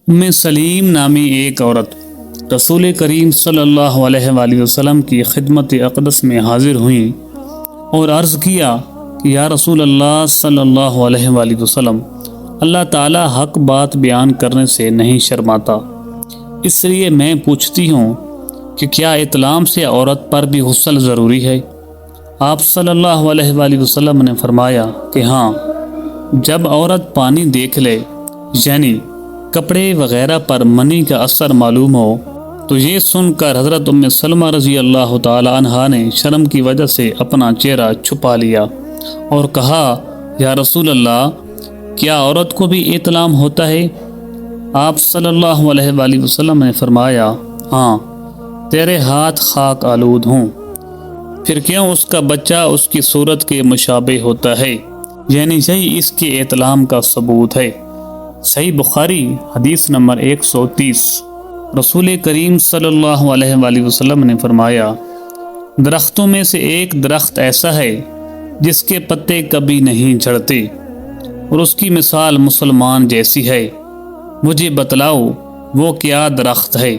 سلیم نامی ایک عورت رسول کریم صلی اللہ علیہ وآلہ وسلم کی خدمت اقدس میں حاضر ہوئیں اور عرض کیا کہ یا رسول اللہ صلی اللہ علیہ وآلہ وسلم، اللہ تعالیٰ حق بات بیان کرنے سے نہیں شرماتا، اس لیے میں پوچھتی ہوں کہ کیا اطلام سے عورت پر بھی غسل ضروری ہے؟ آپ صلی اللہ علیہ وآلہ وسلم نے فرمایا کہ ہاں، جب عورت پانی دیکھ لے یعنی کپڑے وغیرہ پر منی کا اثر معلوم ہو تو یہ سن کر حضرت سلمہ رضی اللہ تعالی عنہا نے شرم کی وجہ سے اپنا چہرہ چھپا لیا اور کہا، یا رسول اللہ، کیا عورت کو بھی اطلام ہوتا ہے؟ آپ صلی اللہ علیہ وآلہ وسلم نے فرمایا، ہاں، تیرے ہاتھ خاک آلود ہوں، پھر کیوں اس کا بچہ اس کی صورت کے مشابہ ہوتا ہے، یعنی یہی اس کے اطلام کا ثبوت ہے۔ صحیح بخاری حدیث نمبر 130۔ رسول کریم صلی اللہ علیہ وآلہ وسلم نے فرمایا، درختوں میں سے ایک درخت ایسا ہے جس کے پتے کبھی نہیں جھڑتے اور اس کی مثال مسلمان جیسی ہے، مجھے بتلاؤ وہ کیا درخت ہے؟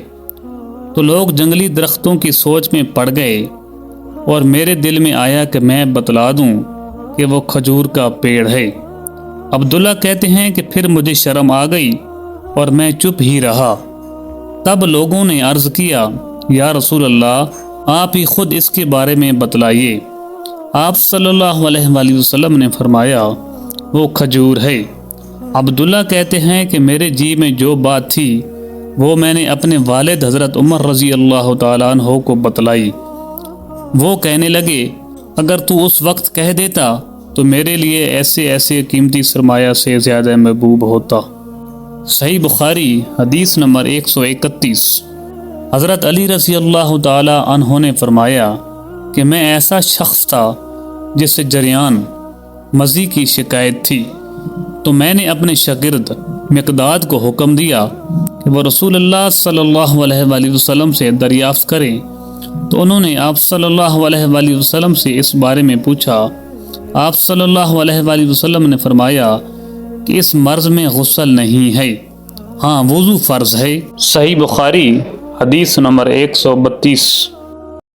تو لوگ جنگلی درختوں کی سوچ میں پڑ گئے اور میرے دل میں آیا کہ میں بتلا دوں کہ وہ کھجور کا پیڑ ہے۔ عبداللہ کہتے ہیں کہ پھر مجھے شرم آ گئی اور میں چپ ہی رہا۔ تب لوگوں نے عرض کیا، یا رسول اللہ، آپ ہی خود اس کے بارے میں بتلائیے۔ آپ صلی اللہ علیہ وآلہ وسلم نے فرمایا، وہ کھجور ہے۔ عبداللہ کہتے ہیں کہ میرے جی میں جو بات تھی وہ میں نے اپنے والد حضرت عمر رضی اللہ تعالیٰ عنہ کو بتلائی۔ وہ کہنے لگے، اگر تو اس وقت کہہ دیتا تو میرے لیے ایسے قیمتی سرمایہ سے زیادہ محبوب ہوتا۔ صحیح بخاری حدیث نمبر 131۔ حضرت علی رضی اللہ تعالی عنہ نے فرمایا کہ میں ایسا شخص تھا جس سے جریان مزی کی شکایت تھی، تو میں نے اپنے شاگرد مقداد کو حکم دیا کہ وہ رسول اللہ صلی اللہ علیہ وآلہ وسلم سے دریافت کریں، تو انہوں نے آپ صلی اللہ علیہ وآلہ وسلم سے اس بارے میں پوچھا۔ آپ صلی اللہ علیہ وآلہ وسلم نے فرمایا کہ اس مرض میں غسل نہیں ہے، ہاں وضو فرض ہے۔ صحیح بخاری حدیث نمبر 132۔